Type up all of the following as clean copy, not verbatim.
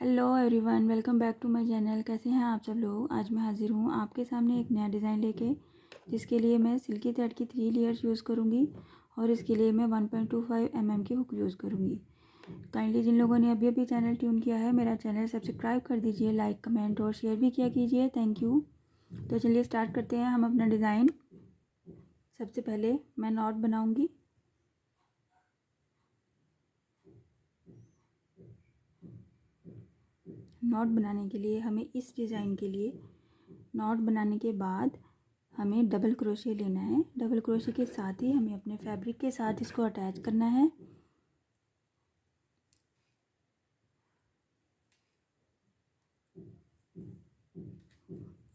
Hello everyone, welcome back to my channel. कैसे हैं आप सब लोग। आज मैं हाजिर हूँ आपके सामने एक नया डिज़ाइन लेके, जिसके लिए मैं सिल्की थ्रेड की 3 लेयर्स यूज़ करूँगी और इसके लिए मैं 1.25 mm की हुक यूज़ करूँगी। काइंडली जिन लोगों ने अभी अभी चैनल ट्यून किया है, मेरा चैनल सब्सक्राइब कर दीजिए, लाइक कमेंट और शेयर भी किया कीजिए। Thank you. तो चलिए स्टार्ट करते हैं हम अपना डिज़ाइन। सबसे पहले मैं नॉट बनाऊँगी। नॉट बनाने के लिए हमें इस डिज़ाइन के लिए नॉट बनाने के बाद हमें डबल क्रोशे लेना है। डबल क्रोशे के साथ ही हमें अपने फैब्रिक के साथ इसको अटैच करना है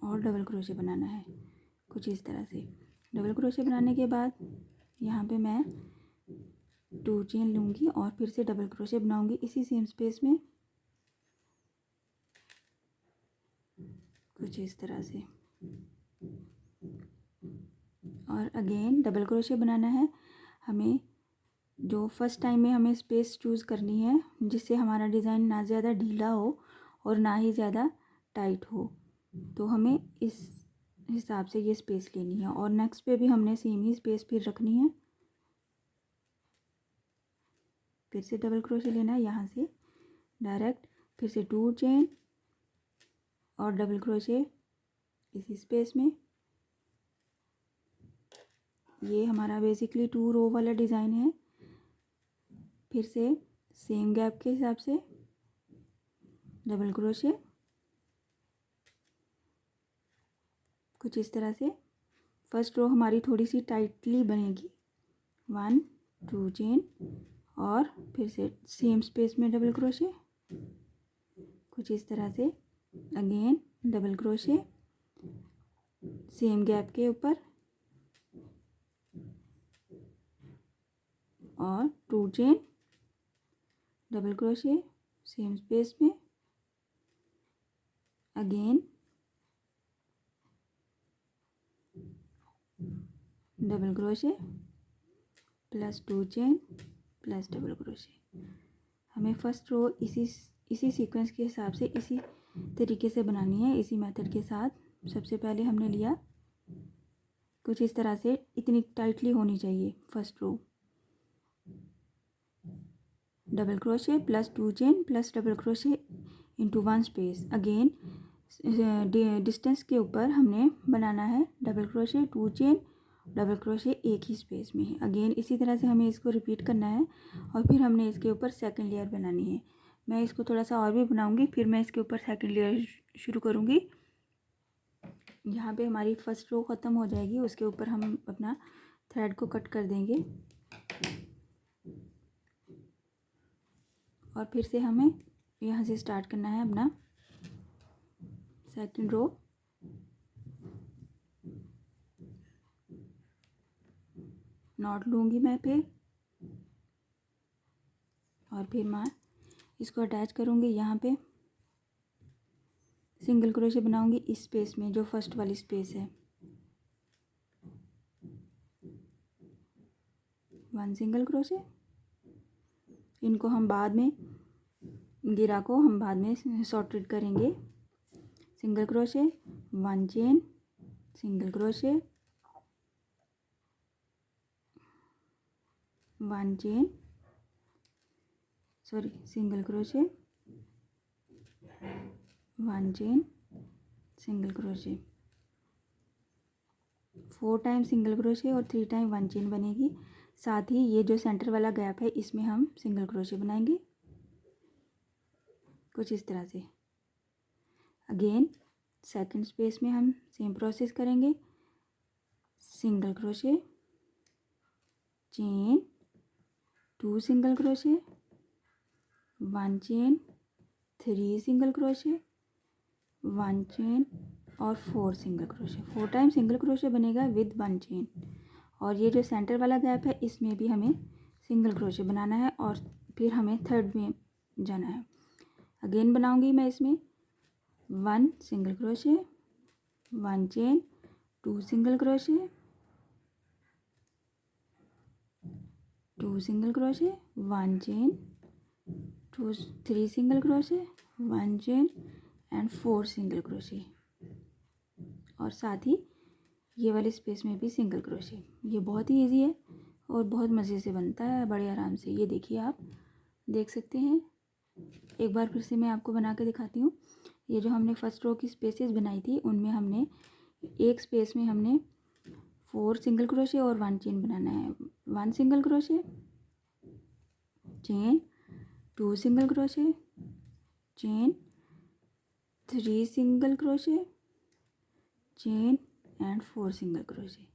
और डबल क्रोशे बनाना है कुछ इस तरह से। डबल क्रोशे बनाने के बाद यहाँ पे मैं 2 चेन लूँगी और फिर से डबल क्रोशे बनाऊँगी इसी सेम स्पेस में कुछ इस तरह से, और अगेन डबल क्रोशे बनाना है हमें। जो फर्स्ट टाइम में हमें स्पेस चूज़ करनी है जिससे हमारा डिज़ाइन ना ज़्यादा ढीला हो और ना ही ज़्यादा टाइट हो, तो हमें इस हिसाब से ये स्पेस लेनी है। और नेक्स्ट पे भी हमने सेम ही स्पेस फिर रखनी है। फिर से डबल क्रोशे लेना है यहाँ से डायरेक्ट, फिर से 2 चेन और डबल क्रोशे इसी स्पेस में। ये हमारा बेसिकली 2 रो वाला डिज़ाइन है। फिर से सेम गैप के हिसाब से डबल क्रोशे कुछ इस तरह से। फर्स्ट रो हमारी थोड़ी सी टाइटली बनेगी। 1 2 चेन और फिर से सेम स्पेस में डबल क्रोशे कुछ इस तरह से। Again double crochet same gap के ऊपर और 2 chain double crochet same space में। Again double crochet plus 2 chain plus double crochet. हमें फर्स्ट रो इसी सीक्वेंस के हिसाब से इसी तरीके से बनानी है, इसी मेथड के साथ। सबसे पहले हमने लिया कुछ इस तरह से, इतनी टाइटली होनी चाहिए first row. Double crochet plus 2 chain plus double crochet into 1 space. Again distance के ऊपर हमने बनाना है double crochet 2 chain double crochet एक ही स्पेस में है। अगेन इसी तरह से हमें इसको रिपीट करना है और फिर हमने इसके ऊपर सेकंड लेयर बनानी है। मैं इसको थोड़ा सा और भी बनाऊंगी, फिर मैं इसके ऊपर सेकंड लेयर शुरू करूंगी। यहाँ पे हमारी फर्स्ट रो ख़त्म हो जाएगी, उसके ऊपर हम अपना थ्रेड को कट कर देंगे और फिर से हमें यहाँ से स्टार्ट करना है अपना सेकंड रो। नॉट लूँगी मैं फिर, और फिर मैं इसको अटैच करूँगी। यहाँ पे सिंगल क्रोशे बनाऊँगी इस स्पेस में जो फर्स्ट वाली स्पेस है। 1 सिंगल क्रोशे, इनको हम बाद में गिरा को हम बाद में सॉर्टेड करेंगे। Single crochet 1 chain single crochet 1 chain single crochet 1 chain single crochet. 4 time single crochet और 3 टाइम 1 चेन बनेगी। साथ ही ये जो सेंटर वाला गैप है इसमें हम सिंगल क्रोशे बनाएंगे कुछ इस तरह से। अगेन सेकंड स्पेस में हम सेम प्रोसेस करेंगे। Single crochet chain 2 single crochet 1 chain 3 single crochet 1 chain और 4 single crochet. 4 time single crochet बनेगा विद 1 चेन। और ये जो सेंटर वाला गैप है इसमें भी हमें सिंगल क्रोशे बनाना है और फिर हमें थर्ड में जाना है। अगेन बनाऊंगी मैं इसमें 1 single crochet 1 chain 2 single crochet 2 single crochet 1 chain 3 single crochet 1 chain and 4 single crochet, और साथ ही ये वाले स्पेस में भी सिंगल क्रोशे। ये बहुत ही इजी है और बहुत मज़े से बनता है, बड़े आराम से। ये देखिए, आप देख सकते हैं। एक बार फिर से मैं आपको बना के दिखाती हूँ। ये जो हमने फर्स्ट रो की स्पेसेस बनाई थी, उनमें हमने एक स्पेस में हमने 4 सिंगल क्रोशे और 1 चेन बनाना है। 1 single crochet, chain, 2 single crochet, chain, 3 single crochet, chain and 4 single crochet.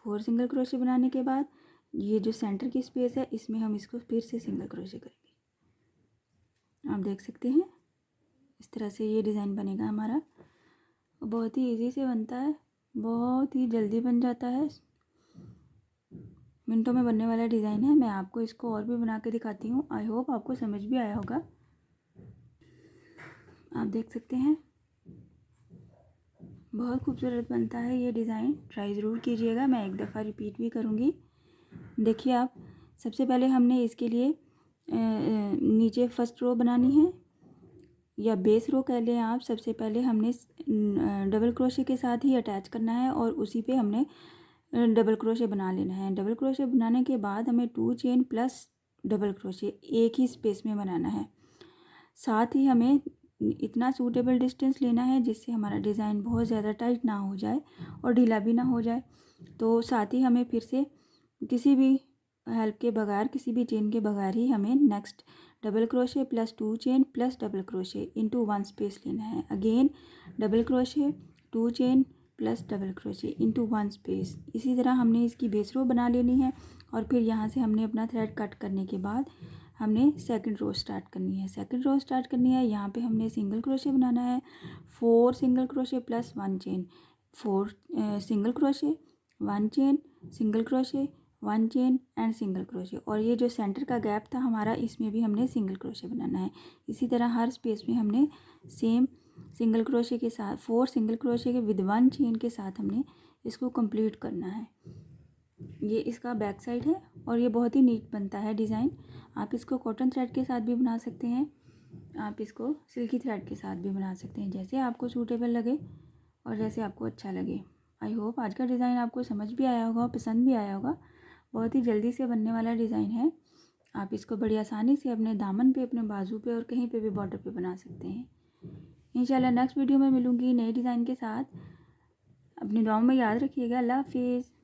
4 single crochet बनाने के बाद ये जो सेंटर की स्पेस है, इसमें हम इसको फिर से सिंगल क्रोशे करेंगे। आप देख सकते हैं, इस तरह से ये डिज़ाइन बनेगा हमारा। बहुत ही इजी से बनता है, बहुत ही जल्दी बन जाता है, मिनटों में बनने वाला डिज़ाइन है। मैं आपको इसको और भी बना के दिखाती हूँ। आई होप आपको समझ भी आया होगा। आप देख सकते हैं, बहुत खूबसूरत बनता है ये डिज़ाइन। ट्राई ज़रूर कीजिएगा, मैं एक दफ़ा रिपीट भी करूँगी। देखिए आप, सबसे पहले हमने इसके लिए नीचे फर्स्ट रो बनानी है, या बेस रो कह लें आप। सबसे पहले हमने डबल क्रोशे के साथ ही अटैच करना है और उसी पे हमने डबल क्रोशे बना लेना है। डबल क्रोशे बनाने के बाद हमें 2 चेन प्लस डबल क्रोशे एक ही स्पेस में बनाना है। साथ ही हमें इतना सूटेबल डिस्टेंस लेना है जिससे हमारा डिज़ाइन बहुत ज़्यादा टाइट ना हो जाए और ढीला भी ना हो जाए। तो साथ ही हमें फिर से किसी भी हेल्प के बगैर, किसी भी चेन के बगैर ही हमें next double crochet plus 2 chain plus double crochet into 1 space लेना है। Again double crochet, 2 chain plus double crochet into 1 space. इसी तरह हमने इसकी बेस रो बना लेनी है और फिर यहाँ से हमने अपना थ्रेड कट करने के बाद हमने सेकंड रो स्टार्ट करनी है। सेकंड रो स्टार्ट करनी है, यहाँ पे हमने सिंगल क्रोशे बनाना है। 4 single crochet plus 1 chain, 4 single crochet, 1 chain, single crochet, 1 chain and single crochet. और ये जो सेंटर का गैप था हमारा, इसमें भी हमने सिंगल क्रोशे बनाना है। इसी तरह हर स्पेस में हमने सेम सिंगल क्रोशे के साथ, 4 सिंगल क्रोशे के विद 1 चेन के साथ हमने इसको कंप्लीट करना है। ये इसका बैक साइड है और ये बहुत ही नीट बनता है डिज़ाइन। आप इसको कॉटन थ्रेड के साथ भी बना सकते हैं, आप इसको सिल्की थ्रेड के साथ भी बना सकते हैं, जैसे आपको सूटेबल लगे और जैसे आपको अच्छा लगे। आई होप आज का डिज़ाइन आपको समझ भी आया होगा, पसंद भी आया होगा। बहुत ही जल्दी से बनने वाला डिज़ाइन है। आप इसको बड़ी आसानी से अपने दामन पे, अपने बाजू पे और कहीं पे भी बॉर्डर पे बना सकते हैं। इंशाल्लाह नेक्स्ट वीडियो में मिलूँगी नए डिज़ाइन के साथ। अपनी दुआओं में याद रखिएगा। अल्लाह हाफिज़।